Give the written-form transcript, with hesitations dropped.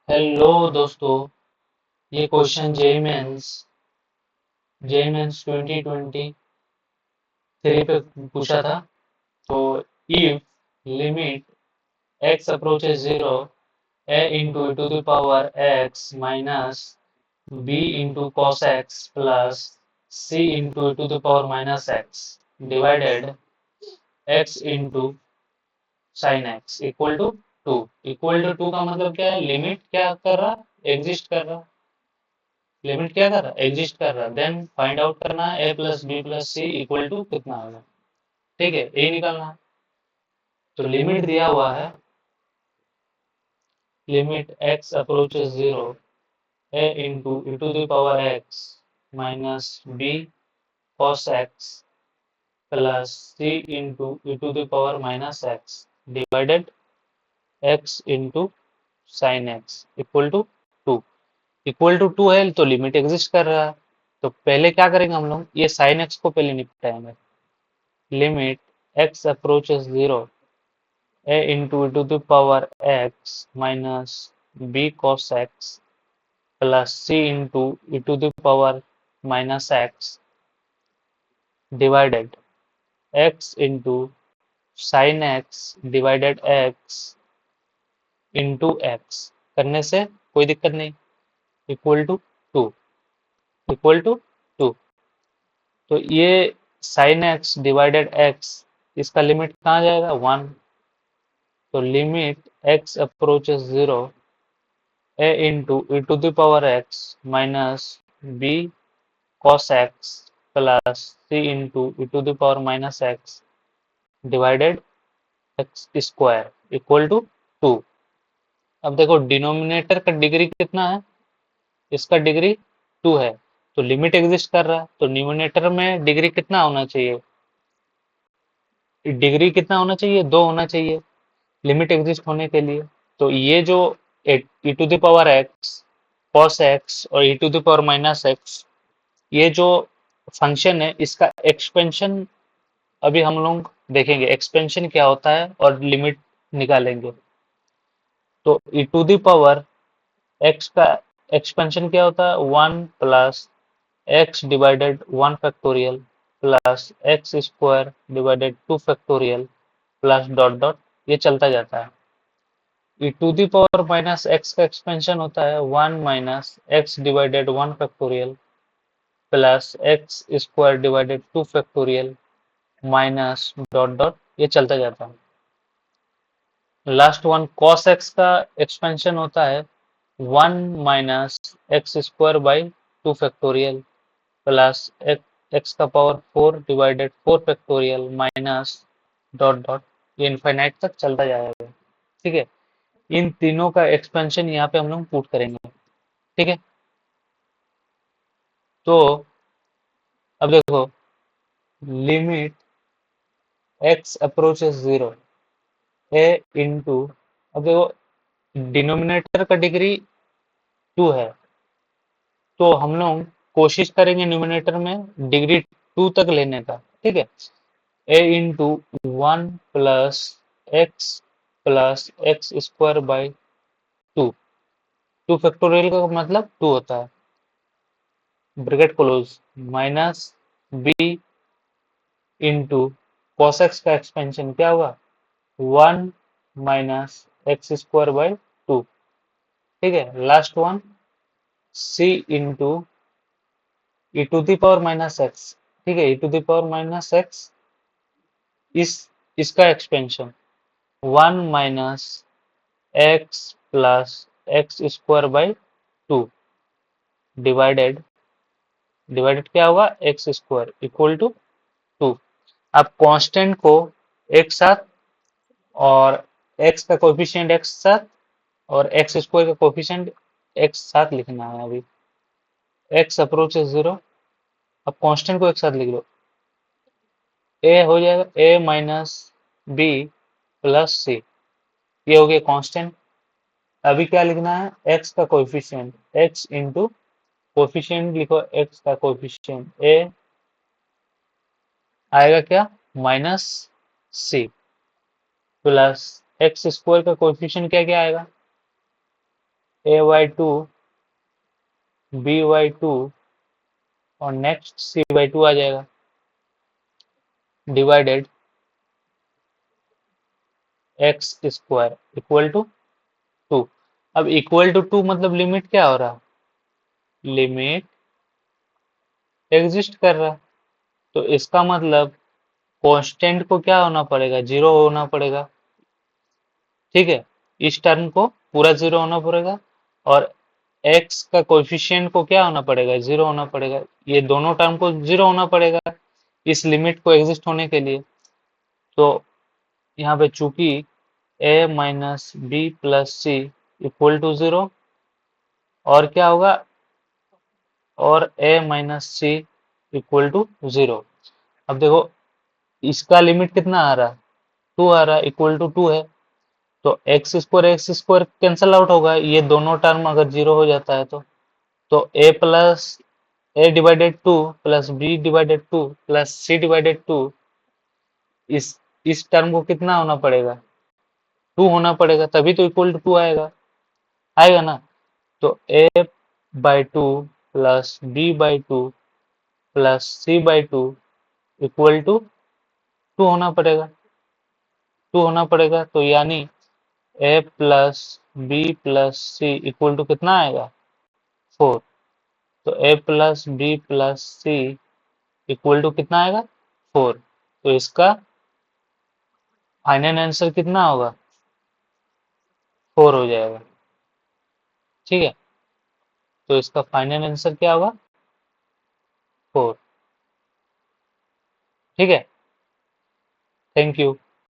Hello दोस्तों, ये question JEE mains 2023 पे पूछा था। तो if limit x approaches zero a into to the power x minus b into cos x plus c into to the power minus x divided x into sine x equal to two. Equal to two का मतलब क्या है? Limit क्या कर रहा? Exist कर रहा। Limit क्या कर रहा? एग्जिस्ट कर रहा। देन फाइंड आउट करना है A plus B plus C equal to कितना होगा। ठीक है, ए निकालना है। तो लिमिट दिया हुआ है, limit X approaches zero A into E to the power X minus B cos X plus C into E to the power minus X divided X into sine X equal to two. Equal to two है तो limit exist कर रहा है। तो पहले क्या करेंगे हम लोग, ये साइन एक्स को पहले निपटाएंगे। Limit x approaches 0 a into e to the power x minus b cos x plus c into e to the power minus x divided x into sin x divided x into x करने से कोई दिक्कत नहीं। Equal to two. Equal to two. तो ये sin x divided x, इसका limit कहाँ जाएगा? वन। तो limit x approaches zero a into e to the power x minus b cos x plus c into e to the power minus x divided x square equal to two. अब देखो denominator का degree कितना है? इसका degree to है। तो limit exist कर रहा है, तो न्यूमिनेटर में डिग्री कितना होना चाहिए? डिग्री कितना होना चाहिए? दो होना चाहिए लिमिट एग्जिस्ट होने के लिए। तो ये जो e to the power x cos x और e to the power minus x, ये जो फंक्शन है इसका एक्सपेंशन अभी हम लोग देखेंगे एक्सपेंशन क्या होता है और लिमिट निकालेंगे। तो e to the power x का एक्सपेंशन क्या होता है? One plus X divided one factorial plus X square divided two factorial plus dot dot, ये चलता जाता है। e to the power minus X का एक्सपेंशन होता है one minus X divided one factorial plus X square divided two factorial minus dot dot, ये चलता जाता है। लास्ट वन cos x का एक्सपेंशन होता है one minus X square by two factorial plus X का power four divided four factorial minus dot dot, ये infinite तक चलता जाएगा। ठीक है, इन तीनों का एक्सपेंशन यहाँ पे हम लोग पुट करेंगे। ठीक है, तो अब देखो limit x approaches zero A into, अब देखो डिनोमिनेटर का डिग्री टू है, तो हम लोग कोशिश करेंगे न्यूमिनेटर में डिग्री टू तक लेने का। ठीक है, A into one plus X square by two. Two factorial का मतलब टू होता है, bracket close, minus B into cos X का एक्सपेंशन क्या हुआ? One minus X square by two. ठीक है, last one C into E to the power minus X. ठीक है, E to the power minus X, इस इसका expansion one minus X plus X square by two divided, divided क्या होगा? X square equal to two. अब constant को एक साथ और एक्स का कोफिशिएंट एक्स साथ और एक्स स्क्वायर का कोफिशिएंट एक्स साथ लिखना है। अभी एक्स अप्रोचेस जीरो, अब कांस्टेंट को एक साथ लिख लो, ए हो जाएगा ए माइनस बी प्लस सी, ये हो गया कांस्टेंट। अभी क्या लिखना है? एक्स का कोफिशिएंट, एक्स इंटू कोफिशिएंट लिखो, एक्स का कोफिशिएंट ए आएगा क्या? Minus C plus X square का कोफिशिएंट क्या क्या आएगा? a/2 b/2 और नेक्स्ट c/2 आ जाएगा divided X square equal to 2। अब इक्वल टू 2 मतलब लिमिट क्या हो रहा, लिमिट एग्जिस्ट कर रहा, तो इसका मतलब कांस्टेंट को क्या होना पड़ेगा, जीरो होना पड़ेगा। ठीक है, इस टर्म को पूरा जीरो होना पड़ेगा और एक्स का कोएफिशिएंट को क्या होना पड़ेगा, जीरो होना पड़ेगा। ये दोनों टर्म को जीरो होना पड़ेगा इस लिमिट को एग्जिस्ट होने के लिए। तो यहाँ पे चूंकि a minus B plus C equal to zero, और क्या होगा, और a minus C equal to zero. अब देखो इसका लिमिट कितना आ रहा, 2 आ रहा, इक्वल टू 2 है, तो एक्स स्क्वायर कैंसल आउट होगा, ये दोनों टर्म अगर जीरो हो जाता है तो A divided 2 plus B divided 2 plus C divided 2, इस इस टर्म को कितना होना पड़ेगा, 2 होना पड़ेगा, तभी तो इक्वल टू 2 आएगा, आएगा ना। तो a/2 plus b/2 plus c/2 equal to 2 होना पड़ेगा, 2 होना पड़ेगा, तो यानी a plus B plus C equal to कितना आएगा, 4। तो a plus B plus C equal to कितना आएगा, 4। तो इसका फाइनल आंसर कितना होगा, 4 हो जाएगा। ठीक है, तो इसका फाइनल आंसर क्या होगा, 4। ठीक है, थैंक यू।